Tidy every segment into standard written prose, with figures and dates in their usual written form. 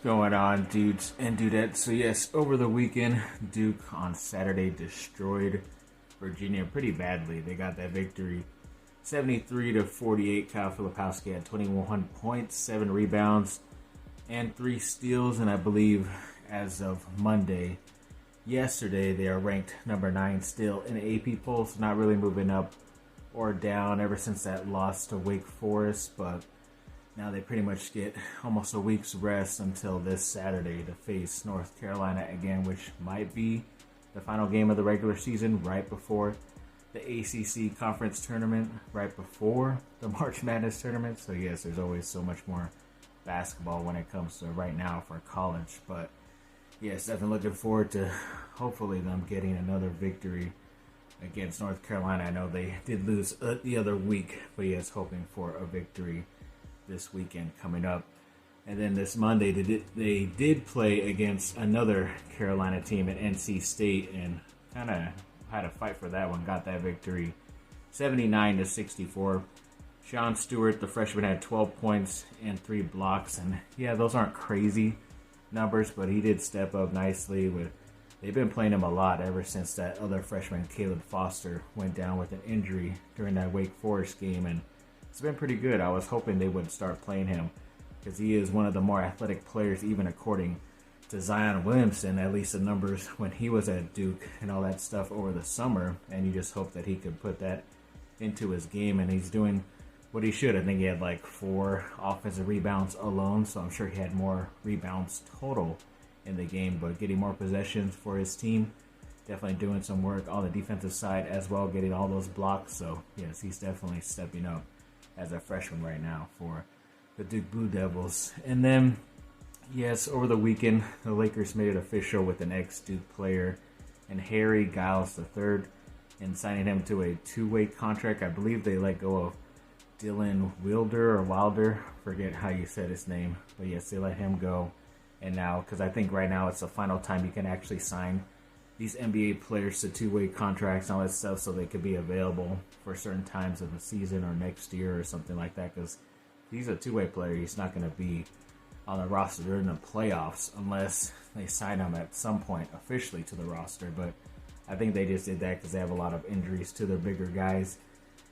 Going on, dudes and dudettes? So yes, over the weekend, Duke on Saturday destroyed Virginia pretty badly. They got that victory, 73-48. Kyle Filipowski had 21 points, 7 rebounds, and 3 steals. And I believe as of Monday, yesterday, they are ranked number 9 still in the AP poll. So not really moving up or down ever since that loss to Wake Forest, but now they pretty much get almost a week's rest until this Saturday to face North Carolina again, which might be the final game of the regular season right before the ACC conference tournament, right before the March Madness tournament. So yes, there's always so much more basketball when it comes to right now for college. But yes, definitely looking forward to hopefully them getting another victory against North Carolina. I know they did lose the other week, but yes, hoping for a victory this weekend coming up. And then this Monday they did play against another Carolina team at NC State and kind of had a fight for that one, got that victory 79-64. Sean Stewart, the freshman, had 12 points and 3 blocks, and yeah, those aren't crazy numbers, but he did step up nicely. They've been playing him a lot ever since that other freshman, Caleb Foster, went down with an injury during that Wake Forest game, and it's been pretty good. I was hoping they would start playing him because he is one of the more athletic players, even according to Zion Williamson, at least the numbers when he was at Duke and all that stuff over the summer. And you just hope that he could put that into his game, and he's doing what he should. I think he had like 4 offensive rebounds alone, so I'm sure he had more rebounds total in the game, but getting more possessions for his team. Definitely doing some work on the defensive side as well, getting all those blocks. So yes, he's definitely stepping up as a freshman right now for the Duke Blue Devils. And then, yes, over the weekend, the Lakers made it official with an ex-Duke player and Harry Giles III and signing him to a 2-way contract. I believe they let go of Dylan Wilder, forget how you said his name, but yes, they let him go. And now, because I think right now it's the final time you can actually sign these NBA players to 2-way contracts and all that stuff, so they could be available for certain times of the season or next year or something like that. Because he's a 2-way player, he's not going to be on the roster during the playoffs unless they sign him at some point officially to the roster. But I think they just did that because they have a lot of injuries to their bigger guys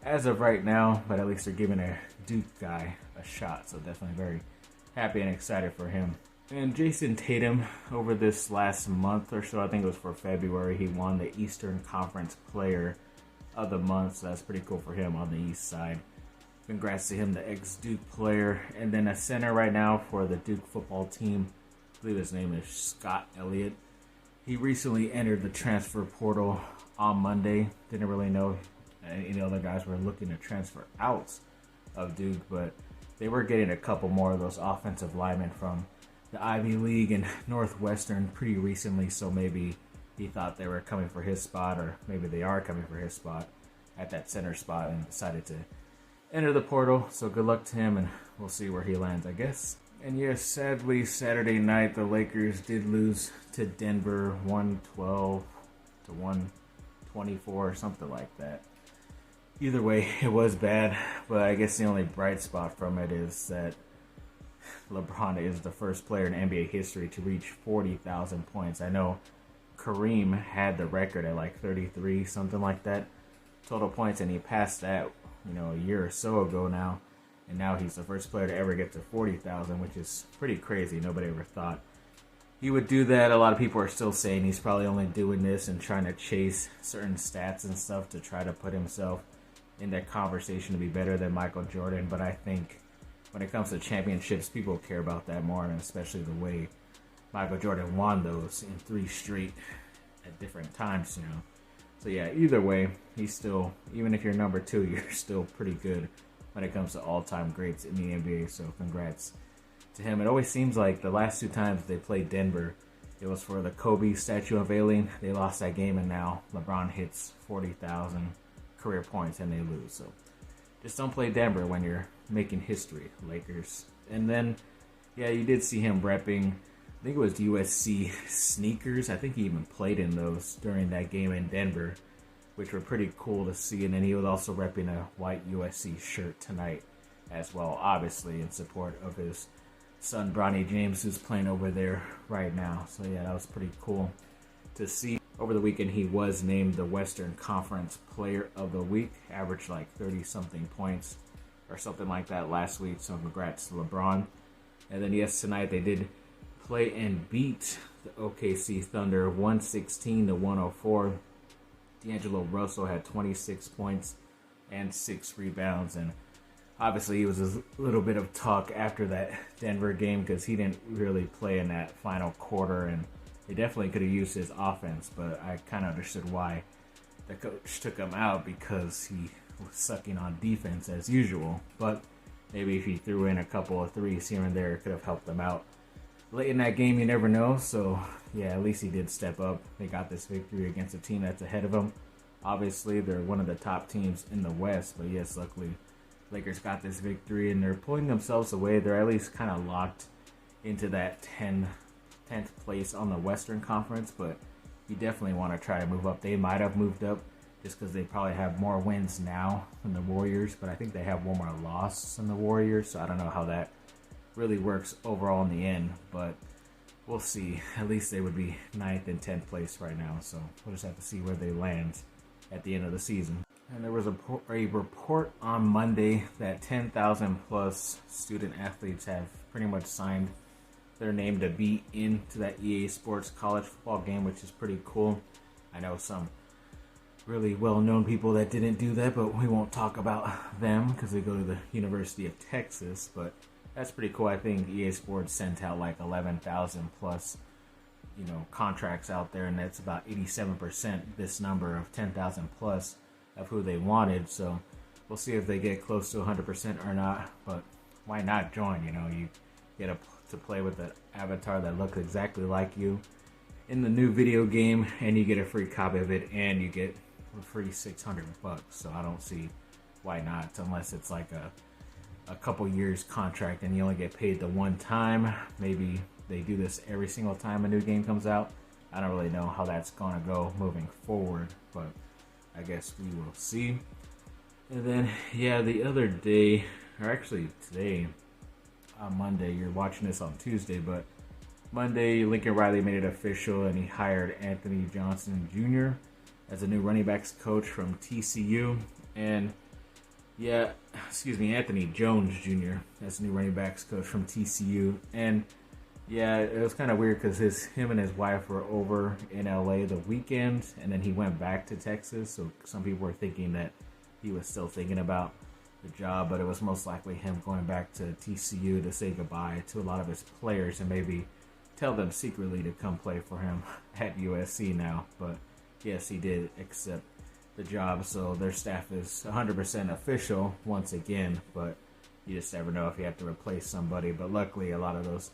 as of right now. But at least they're giving a Duke guy a shot, so definitely very happy and excited for him. And Jason Tatum, over this last month or so, I think it was for February, he won the Eastern Conference Player of the Month. So that's pretty cool for him on the East side. Congrats to him, the ex-Duke player. And then a center right now for the Duke football team, I believe his name is Scott Elliott. He recently entered the transfer portal on Monday. Didn't really know any other guys were looking to transfer out of Duke, but they were getting a couple more of those offensive linemen from the Ivy League and Northwestern pretty recently, so maybe he thought they were coming for his spot, or maybe they are coming for his spot at that center spot, and decided to enter the portal. So good luck to him, and we'll see where he lands, I guess. And yes, sadly, Saturday night, the Lakers did lose to Denver 112 to 124 or something like that. Either way, it was bad, but I guess the only bright spot from it is that LeBron is the first player in NBA history to reach 40,000 points. I know Kareem had the record at like 33, something like that, total points, and he passed that, a year or so ago now. And now he's the first player to ever get to 40,000, which is pretty crazy. Nobody ever thought he would do that. A lot of people are still saying he's probably only doing this and trying to chase certain stats and stuff to try to put himself in that conversation to be better than Michael Jordan. But I think when it comes to championships, people care about that more, and especially the way Michael Jordan won those in 3 straight at different times, So yeah, either way, he's still, even if you're number 2, you're still pretty good when it comes to all-time greats in the NBA, so congrats to him. It always seems like the last 2 times they played Denver, it was for the Kobe statue unveiling. They lost that game, and now LeBron hits 40,000 career points and they lose. So just don't play Denver when you're making history, Lakers. And then, yeah, you did see him repping, I think it was USC sneakers. I think he even played in those during that game in Denver, which were pretty cool to see. And then he was also repping a white USC shirt tonight as well, obviously in support of his son Bronny James, who's playing over there right now. So yeah, that was pretty cool to see. Over the weekend, he was named the Western Conference Player of the Week, averaged like 30-something points or something like that last week, so congrats to LeBron. And then yes, tonight they did play and beat the OKC Thunder 116-104. D'Angelo Russell had 26 points and 6 rebounds, and obviously it was a little bit of talk after that Denver game because he didn't really play in that final quarter, and they definitely could have used his offense, but I kind of understood why the coach took him out because he was sucking on defense as usual. But maybe if he threw in a couple of threes here and there, it could have helped them out. Late in that game, you never know. So, yeah, at least he did step up. They got this victory against a team that's ahead of them. Obviously, they're one of the top teams in the West. But, yes, luckily, Lakers got this victory, and they're pulling themselves away. They're at least kind of locked into that 10th place on the Western Conference, but you definitely want to try to move up. They might have moved up just because they probably have more wins now than the Warriors, but I think they have one more loss than the Warriors, so I don't know how that really works overall in the end, but we'll see. At least they would be 9th and 10th place right now, so we'll just have to see where they land at the end of the season. And there was a report on Monday that 10,000 plus student athletes have pretty much signed their name to be into that EA Sports college football game, which is pretty cool. I know some really well-known people that didn't do that, but we won't talk about them because they go to the University of Texas, but that's pretty cool. I think EA Sports sent out like 11,000 plus, contracts out there, and that's about 87% this number of 10,000 plus of who they wanted. So we'll see if they get close to 100% or not, but why not join? You get to play with an avatar that looks exactly like you in the new video game, and you get a free copy of it, and you get a free $600. So I don't see why not, unless it's like a couple years contract and you only get paid the one time. Maybe they do this every single time a new game comes out. I don't really know how that's gonna go moving forward, but I guess we will see. And then the other day, or actually today, on Monday, you're watching this on Tuesday, but Monday, Lincoln Riley made it official, and he hired Anthony Johnson Jr. as a new running backs coach from TCU. And Anthony Jones Jr. as new running backs coach from TCU. And it was kind of weird because him and his wife were over in LA the weekend, and then he went back to Texas. So some people were thinking that he was still thinking about the job, but it was most likely him going back to TCU to say goodbye to a lot of his players and maybe tell them secretly to come play for him at USC now. But yes, he did accept the job, so their staff is 100% official once again, but you just never know if you have to replace somebody. But luckily, a lot of those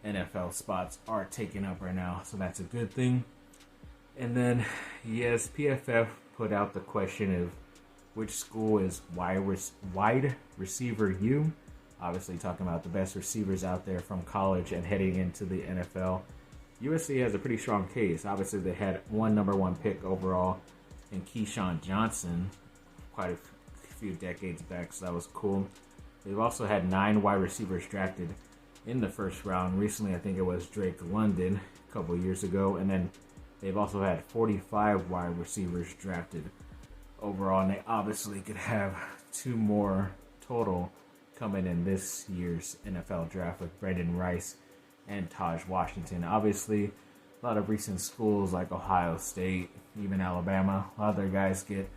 NFL spots are taken up right now, so that's a good thing. And then, yes, PFF put out the question of which school is wide receiver you? Obviously talking about the best receivers out there from college and heading into the NFL. USC has a pretty strong case. Obviously they had one number 1 pick overall in Keyshawn Johnson quite a few decades back, so that was cool. They've also had 9 wide receivers drafted in the first round. Recently I think it was Drake London a couple years ago, and then they've also had 45 wide receivers drafted overall, and they obviously could have 2 more total coming in this year's NFL draft with Brandon Rice and Taj Washington. Obviously, a lot of recent schools like Ohio State, even Alabama, a lot of their guys get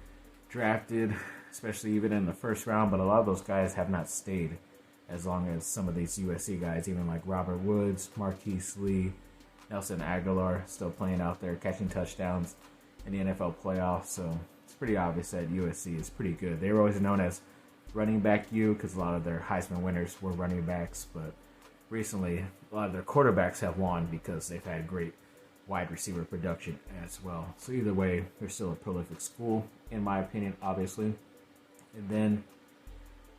drafted, especially even in the first round, but a lot of those guys have not stayed as long as some of these USC guys, even like Robert Woods, Marquise Lee, Nelson Aguilar, still playing out there, catching touchdowns in the NFL playoffs. So it's pretty obvious that USC is pretty good. They were always known as running back U because a lot of their Heisman winners were running backs, but recently a lot of their quarterbacks have won because they've had great wide receiver production as well. So either way, they're still a prolific school, in my opinion, obviously. And then,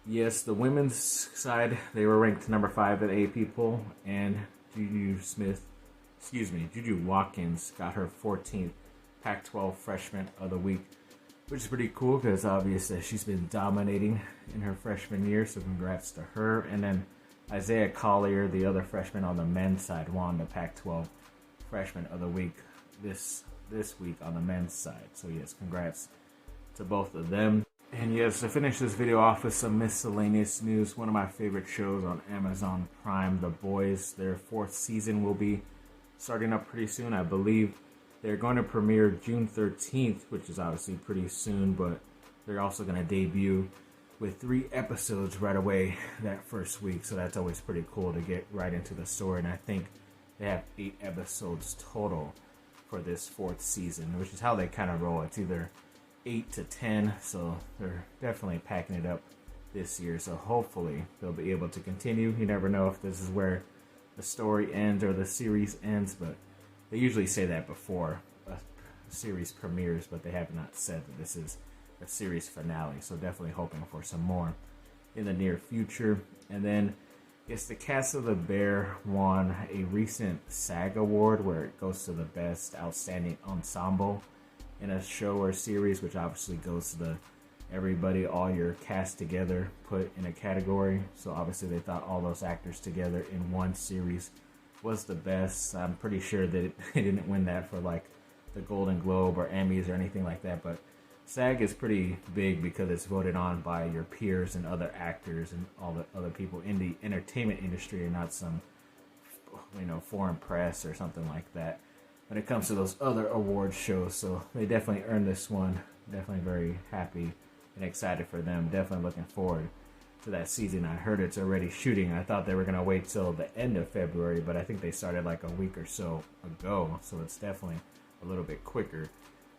yes, the women's side, they were ranked number 5 at AP poll, and Juju Watkins got her 14th Pac-12 Freshman of the Week, which is pretty cool because obviously she's been dominating in her freshman year, so congrats to her. And then Isaiah Collier, the other freshman on the men's side, won the Pac-12 Freshman of the Week this week on the men's side. So yes, congrats to both of them. And yes, to finish this video off with some miscellaneous news, one of my favorite shows on Amazon Prime, The Boys, their 4th season will be starting up pretty soon. I believe they're going to premiere June 13th, which is obviously pretty soon, but they're also going to debut with 3 episodes right away that first week. So that's always pretty cool to get right into the story. And I think they have 8 episodes total for this 4th season, which is how they kind of roll. It's either 8 to 10, so they're definitely packing it up this year. So hopefully they'll be able to continue. You never know if this is where the story ends or the series ends, but they usually say that before a series premieres, but they have not said that this is a series finale. So definitely hoping for some more in the near future. And then I guess the Cast of the Bear won a recent SAG award where it goes to the best outstanding ensemble in a show or series, which obviously goes to the everybody, all your cast together put in a category. So obviously they thought all those actors together in one series was the best. I'm pretty sure that it didn't win that for like the Golden Globe or Emmys or anything like that, but SAG is pretty big because it's voted on by your peers and other actors and all the other people in the entertainment industry and not some, foreign press or something like that when it comes to those other award shows. So they definitely earned this one. Definitely very happy and excited for them. Definitely looking forward to that season. I heard it's already shooting. I thought they were going to wait till the end of February, but I think they started like a week or so ago. So it's definitely a little bit quicker,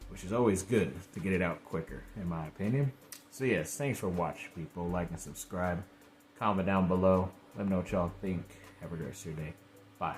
which is always good to get it out quicker, in my opinion. So yes, thanks for watching, people. Like and subscribe. Comment down below. Let me know what y'all think. Have a good rest of your day. Bye.